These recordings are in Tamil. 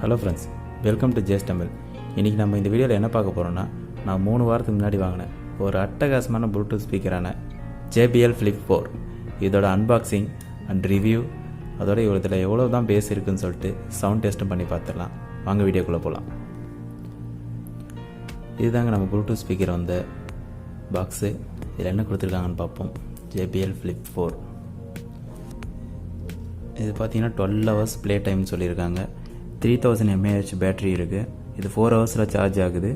Hello friends, welcome to Jay's Tamil. இன்றைக்கி நம்ம இந்த வீடியோவில் என்ன பார்க்க போகிறோன்னா, நான் 3 வாரத்துக்கு முன்னாடி வாங்கினேன் ஒரு அட்டகாசமான ப்ளூடூத் ஸ்பீக்கரான JBL Flip4. இதோட அன்பாக்சிங் அண்ட் ரிவ்யூ, அதோட இதில் எவ்வளோ தான் பேஸ் இருக்குதுன்னு சொல்லிட்டு சவுண்ட் டெஸ்ட்டும் பண்ணி பார்த்துடலாம். வாங்க வீடியோக்குள்ளே போகலாம். இதுதாங்க நம்ம ப்ளூடூத் ஸ்பீக்கர் வந்த பாக்ஸு. இதில் என்ன கொடுத்துருக்காங்கன்னு பார்ப்போம். JBL Flip4 இது பார்த்தீங்கன்னா 12 hours ப்ளே டைம்னு சொல்லியிருக்காங்க. 3000 mAh பேட்ரி இருக்குது. இது 4 ஹவர்ஸில் சார்ஜ் ஆகுது.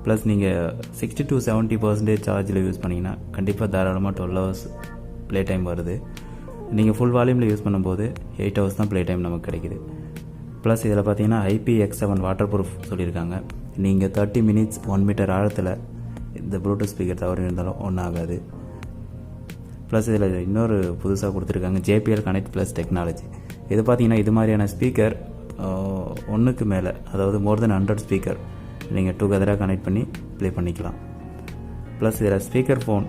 ப்ளஸ் நீங்கள் 60 to 70% சார்ஜில் யூஸ் பண்ணிங்கன்னா கண்டிப்பாக தாராளமாக 12 hours ப்ளே டைம் வருது. நீங்கள் ஃபுல் வால்யூமில் யூஸ் பண்ணும்போது 8 hours தான் ப்ளே டைம் நமக்கு கிடைக்குது. ப்ளஸ் இதில் பார்த்தீங்கன்னா IPX7 வாட்டர் ப்ரூஃப் சொல்லியிருக்காங்க. நீங்கள் 30 minutes 1 மீட்டர் ஆழத்தில் இந்த ப்ளூடூத் ஸ்பீக்கர் தவறு இருந்தாலும் ஒன்றும் ஆகாது. ப்ளஸ் இதில் இன்னொரு புதுசாக கொடுத்துருக்காங்க JBL கனெக்ட் ப்ளஸ் டெக்னாலஜி. இது பார்த்தீங்கன்னா இது மாதிரியான ஸ்பீக்கர் ஒன்றுக்கு மேலே, அதாவது மோர் தென் 100 ஸ்பீக்கர் நீங்கள் டுகெதராக கனெக்ட் பண்ணி ப்ளே பண்ணிக்கலாம். ப்ளஸ் இதில் ஸ்பீக்கர் ஃபோன்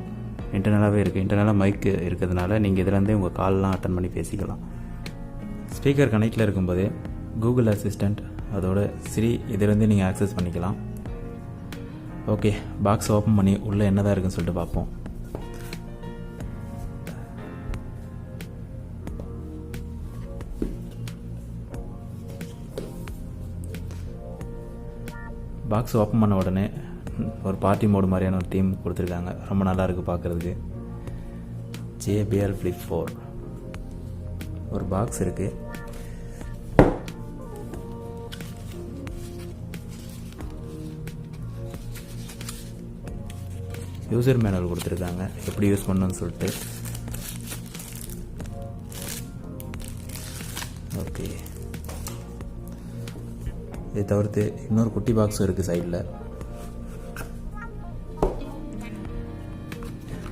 இன்டர்னலாகவே இருக்குது. இன்டர்னலாக மைக்கு இருக்கிறதுனால நீங்கள் இதிலேருந்தே உங்கள் கால்லாம் அட்டன் பண்ணி பேசிக்கலாம். ஸ்பீக்கர் கனெக்டில் இருக்கும்போதே கூகுள் அசிஸ்டண்ட் அதோட சிரி இதிலேருந்து நீங்கள் ஆக்சஸ் பண்ணிக்கலாம். ஓகே, பாக்ஸ் ஓப்பன் பண்ணி உள்ளே என்னதான் இருக்குன்னு சொல்லிட்டு பார்ப்போம். பாக்ஸ் ஓப்பன் பண்ண உடனே ஒரு பார்ட்டி மோடு மாதிரியான ஒரு தீம் கொடுத்துருக்காங்க. ரொம்ப நல்லா இருக்குது பார்க்குறதுக்கு. JBL Flip4 ஒரு பாக்ஸ் இருக்குது. யூசர் மேனுவல் கொடுத்துருக்காங்க, எப்படி யூஸ் பண்ணணும்னு சொல்லிட்டு. ஓகே, இதை தவிர்த்து இன்னொரு குட்டி பாக்ஸும் இருக்குது சைடில்.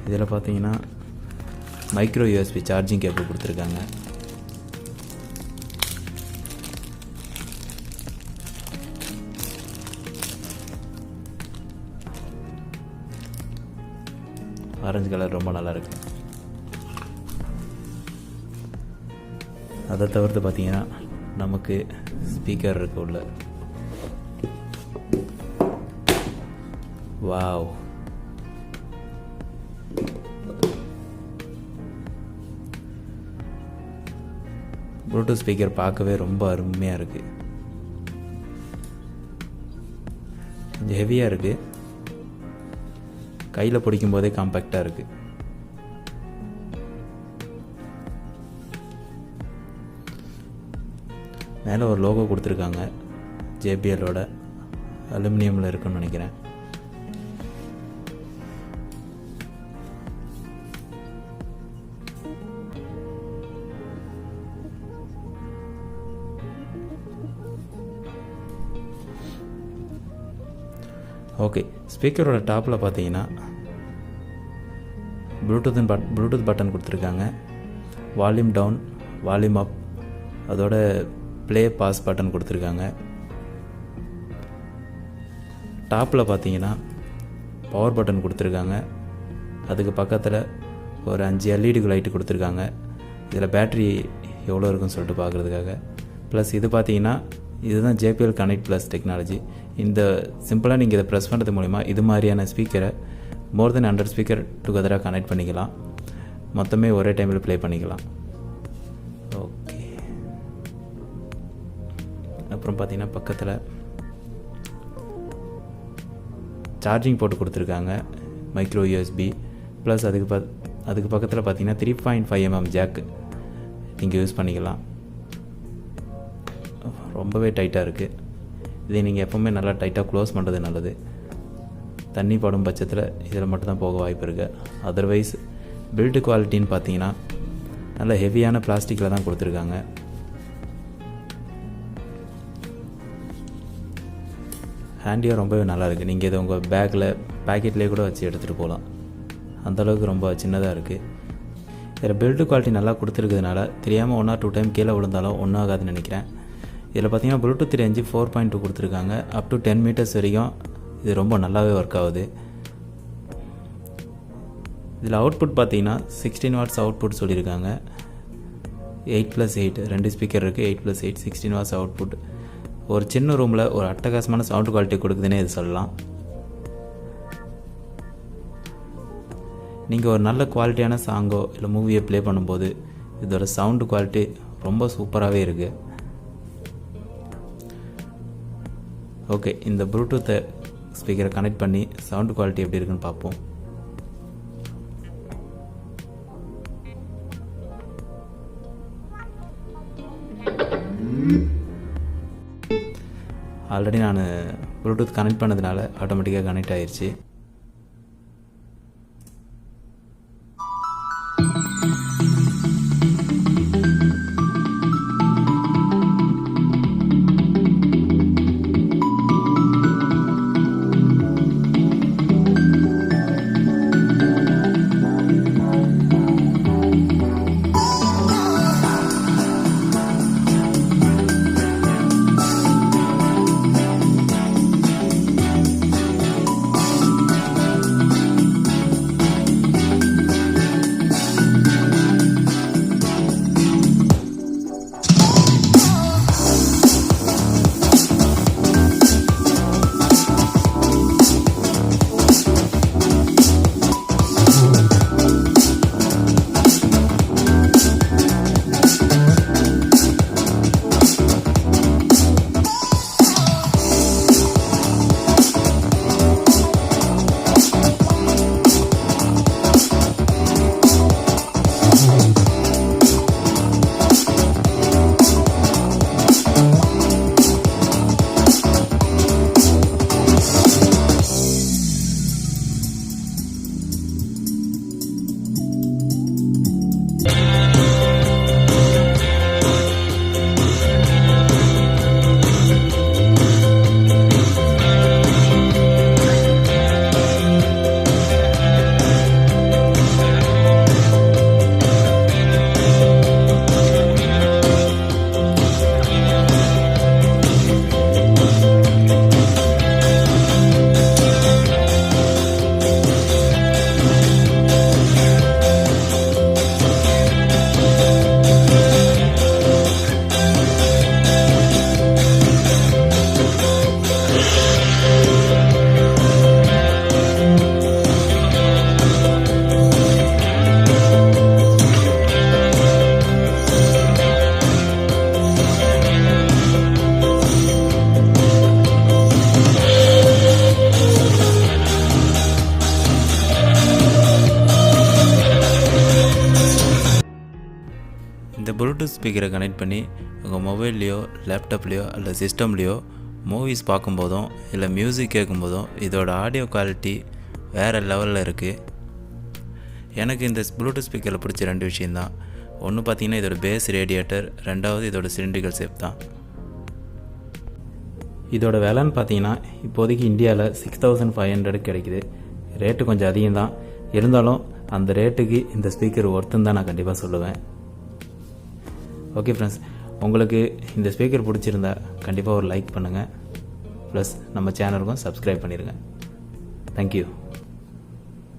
இதில் பார்த்தீங்கன்னா மைக்ரோ USB சார்ஜிங் கேபிள் கொடுத்துருக்காங்க. ஆரஞ்சு கலர் ரொம்ப நல்லா இருக்கு. அதை தவிர்த்து பார்த்தீங்கன்னா நமக்கு ஸ்பீக்கர் இருக்கு உள்ள. வாவ், ப்ளூடூத் ஸ்பீக்கர் பார்க்கவே ரொம்ப அருமையாக இருக்குது. கொஞ்சம் ஹெவியாக இருக்குது, கையில் பிடிக்கும் போதே காம்பேக்டாக இருக்குது. மேலே ஒரு லோகோ கொடுத்துருக்காங்க, JBLோட அலுமினியமில் இருக்குன்னு நினைக்கிறேன். ஓகே, ஸ்பீக்கரோட டாப்பில் பார்த்தீங்கன்னா ப்ளூடூத் பட்டன் கொடுத்துருக்காங்க. வால்யூம் டவுன், வால்யூம் அப், அதோட ப்ளே பாஸ் பட்டன் கொடுத்துருக்காங்க. டாப்பில் பார்த்தீங்கன்னா பவர் பட்டன் கொடுத்துருக்காங்க. அதுக்கு பக்கத்தில் ஒரு 5 LED லைட்டு கொடுத்துருக்காங்க. இதில் பேட்ரி எவ்வளோ இருக்குன்னு சொல்லிட்டு பார்க்குறதுக்காக. ப்ளஸ் இது பார்த்தீங்கன்னா இதுதான் JBL கனெக்ட் ப்ளஸ் டெக்னாலஜி. இந்த சிம்பிளாக நீங்கள் இதை ப்ரெஸ் பண்ணுறது மூலிமா இது மாதிரியான ஸ்பீக்கரை மோர் தென் 100 ஸ்பீக்கர் டுகெதராக கனெக்ட் பண்ணிக்கலாம். மொத்தமே ஒரே டைமில் ப்ளே பண்ணிக்கலாம். ஓகே, அப்புறம் பார்த்தீங்கன்னா பக்கத்தில் சார்ஜிங் போட்டு கொடுத்துருக்காங்க, மைக்ரோ USB. ப்ளஸ் அதுக்கு பக்கத்தில் பார்த்தீங்கன்னா 3.5 mm ஜாக் நீங்கள் யூஸ் பண்ணிக்கலாம். ரொம்பவே டைட்டாக இருக்குது. இதை நீங்கள் எப்போவுமே நல்லா டைட்டாக க்ளோஸ் பண்ணுறது நல்லது. தண்ணி படும் பட்சத்தில் இதில் மட்டும்தான் போக வாய்ப்பு இருக்குது. அதர்வைஸ் பில்டு குவாலிட்டின்னு பார்த்தீங்கன்னா நல்ல ஹெவியான பிளாஸ்டிக்கில் தான் கொடுத்துருக்காங்க. ஹேண்டியாக ரொம்பவே நல்லா இருக்குது. நீங்கள் இதை உங்கள் பேக்கில் பேக்கெட்லேயே கூட வச்சு எடுத்துகிட்டு போகலாம். அந்தளவுக்கு ரொம்ப சின்னதாக இருக்குது. இதில் பில்டு குவாலிட்டி நல்லா கொடுத்துருக்கிறதுனால தெரியாமல் 1 or 2 டைம் கீழே விழுந்தாலும் ஒன்றும் ஆகாதுன்னு நினைக்கிறேன். இதில் பார்த்தீங்கன்னா ப்ளூடூத் ரேஞ்சு 4.2 கொடுத்துருக்காங்க. அப் டு 10 meters வரைக்கும் இது ரொம்ப நல்லாவே ஒர்க் ஆகுது. இதில் அவுட்புட் பார்த்தீங்கன்னா 16 watts அவுட்புட் சொல்லியிருக்காங்க. 8+8 2 ஸ்பீக்கர் இருக்குது. 8+8 16 வாட்ஸ் அவுட்புட். ஒரு சின்ன ரூமில் ஒரு அட்டகாசமான சவுண்ட் குவாலிட்டி கொடுக்குதுன்னே இது சொல்லலாம். நீங்கள் ஒரு நல்ல குவாலிட்டியான சாங்கோ இல்லை மூவியை ப்ளே பண்ணும்போது இதோட சவுண்டு குவாலிட்டி ரொம்ப சூப்பராகவே இருக்குது. ஓகே, இந்த ப்ளூடூத் ஸ்பீக்கரை கனெக்ட் பண்ணி சவுண்டு குவாலிட்டி எப்படி இருக்குன்னு பார்ப்போம். ஆல்ரெடி நான் ப்ளூடூத் கனெக்ட் பண்ணதுனால ஆட்டோமேட்டிக்காக கனெக்ட் ஆயிடுச்சு. இந்த ப்ளூடூத் ஸ்பீக்கரை கனெக்ட் பண்ணி உங்கள் மொபைல்லையோ லேப்டாப்லேயோ இல்லை சிஸ்டம்லேயோ மூவிஸ் பார்க்கும்போதும் இல்லை மியூசிக் கேட்கும்போதும் இதோட ஆடியோ குவாலிட்டி வேறு லெவலில் இருக்குது. எனக்கு இந்த ப்ளூடூத் ஸ்பீக்கரில் பிடிச்ச 2 விஷயந்தான். ஒன்று பார்த்திங்கன்னா இதோட பேஸ் ரேடியேட்டர், ரெண்டாவது இதோட சிலிண்ட்ரிக்கல் ஷேப் தான். இதோட விலைன்னு பார்த்தீங்கன்னா இப்போதைக்கு இந்தியாவில் 6500 கிடைக்குது. ரேட்டு கொஞ்சம் அதிகம்தான், இருந்தாலும் அந்த ரேட்டுக்கு இந்த ஸ்பீக்கர் ஒர்த்துன்னு தான் நான் கண்டிப்பாக சொல்லுவேன். ஓகே ஃப்ரெண்ட்ஸ், உங்களுக்கு இந்த ஸ்பீக்கர் பிடிச்சிருந்தா கண்டிப்பாக ஒரு லைக் பண்ணுங்கள். ப்ளஸ் நம்ம சேனலுக்கும் சப்ஸ்கிரைப் பண்ணிடுங்க. தேங்க்யூ.